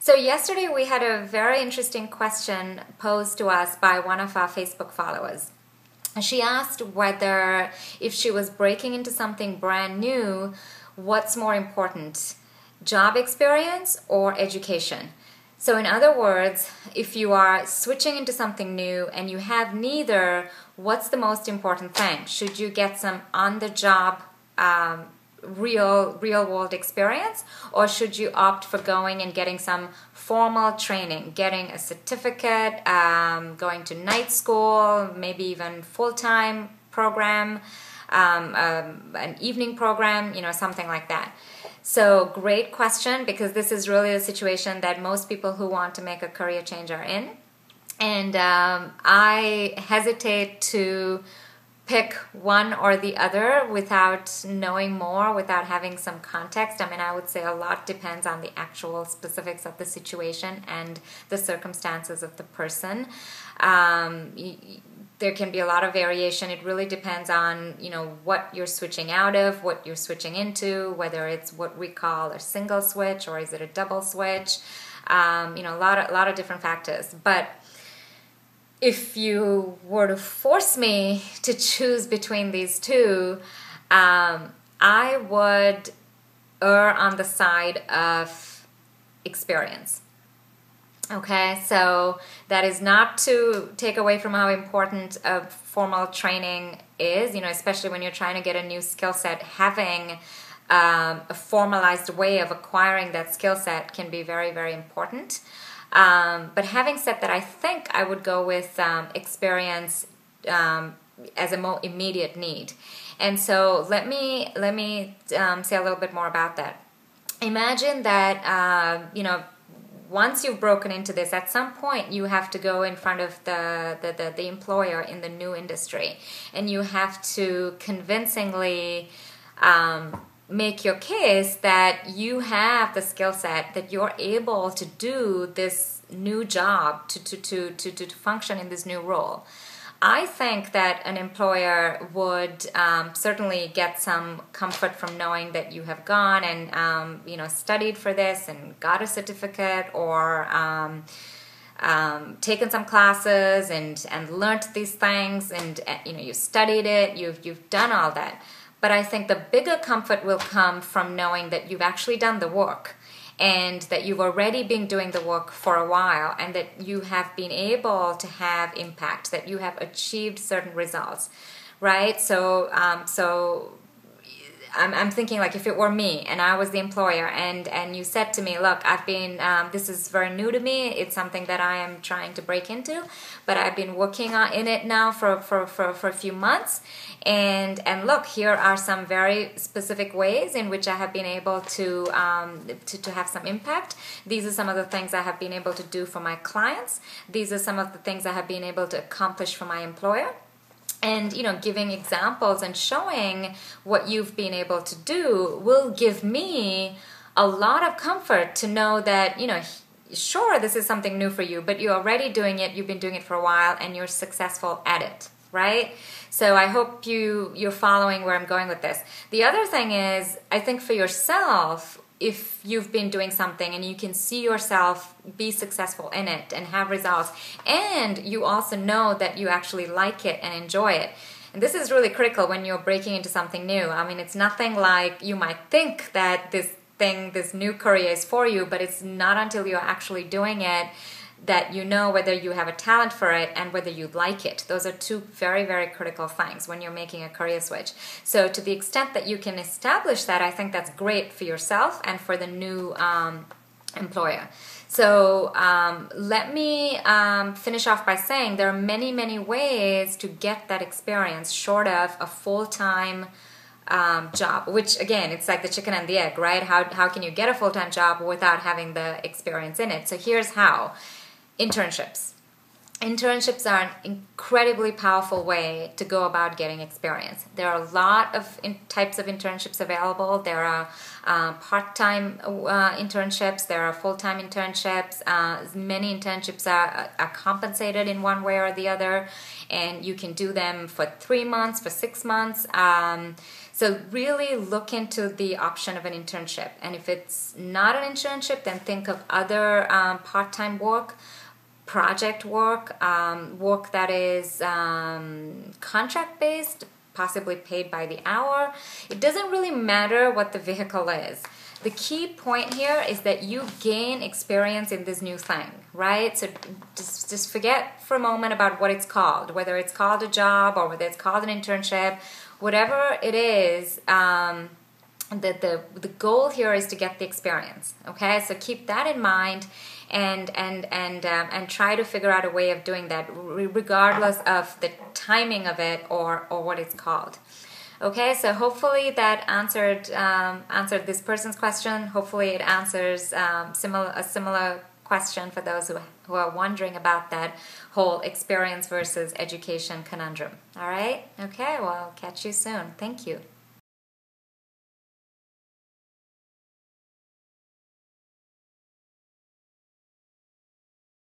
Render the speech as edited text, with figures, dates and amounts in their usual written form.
So yesterday we had a very interesting question posed to us by one of our Facebook followers. She asked whether if she was breaking into something brand new, what's more important, job experience or education? So in other words, if you are switching into something new and you have neither, what's the most important thing? Should you get some on-the-job real world experience, or should you opt for going and getting some formal training, getting a certificate, going to night school, maybe even full-time program, an evening program, something like that? So great question, because this is really a situation that most people who want to make a career change are in. And I hesitate to pick one or the other without knowing more, without having some context. I mean, I would say a lot depends on the actual specifics of the situation and the circumstances of the person. There can be a lot of variation. It really depends on, what you're switching out of, what you're switching into, whether it's what we call a single switch or is it a double switch. A lot of different factors. But if you were to force me to choose between these two, I would err on the side of experience. Okay, so that is not to take away from how important a formal training is, especially when you're trying to get a new skill set. Having a formalized way of acquiring that skill set can be very, very important. But having said that, I think I would go with experience as a more immediate need. And so let me say a little bit more about that. Imagine that once you've broken into this, at some point you have to go in front of the employer in the new industry, and you have to convincingly make your case that you have the skill set, that you're able to do this new job, to function in this new role. I think that an employer would certainly get some comfort from knowing that you have gone and studied for this and got a certificate, or taken some classes and learned these things, and you studied it, you've done all that. But I think the bigger comfort will come from knowing that you've actually done the work, and that you've already been doing the work for a while, and that you have been able to have impact, that you have achieved certain results, right? So I'm thinking, like, if it were me and I was the employer, and you said to me, look, I've been, this is very new to me, it's something that I am trying to break into, but I've been working in it now for a few months, and look, here are some very specific ways in which I have been able to have some impact. These are some of the things I have been able to do for my clients. These are some of the things I have been able to accomplish for my employer. And, giving examples and showing what you've been able to do will give me a lot of comfort to know that, sure, this is something new for you, but you're already doing it, you've been doing it for a while, and you're successful at it, right? So I hope you're following where I'm going with this. The other thing is, I think for yourself, if you've been doing something and you can see yourself be successful in it and have results, and you also know that you actually like it and enjoy it. And this is really critical when you're breaking into something new. I mean, it's nothing like you might think that this new career is for you, but it's not until you're actually doing it that you know whether you have a talent for it and whether you like it. Those are two very, very critical things when you're making a career switch. So to the extent that you can establish that, I think that's great for yourself and for the new employer. So let me finish off by saying there are many, many ways to get that experience short of a full-time job, which again, it's like the chicken and the egg, right? How can you get a full-time job without having the experience in it? So here's how. Internships. Internships are an incredibly powerful way to go about getting experience. There are a lot of types of internships available. There are part-time internships. There are full-time internships. Many internships are compensated in one way or the other, and you can do them for 3 months, for 6 months. So really look into the option of an internship. And if it's not an internship, then think of other part-time work, project work, work that is contract-based, possibly paid by the hour. It doesn't really matter what the vehicle is. The key point here is that you gain experience in this new thing, right? So just forget for a moment about what it's called, whether it's called a job or whether it's called an internship, whatever it is. The goal here is to get the experience. Okay, so keep that in mind, and try to figure out a way of doing that, regardless of the timing of it or what it's called. Okay, so hopefully that answered this person's question. Hopefully it answers a similar question for those who are wondering about that whole experience versus education conundrum. All right? Okay, well, I'll catch you soon. Thank you.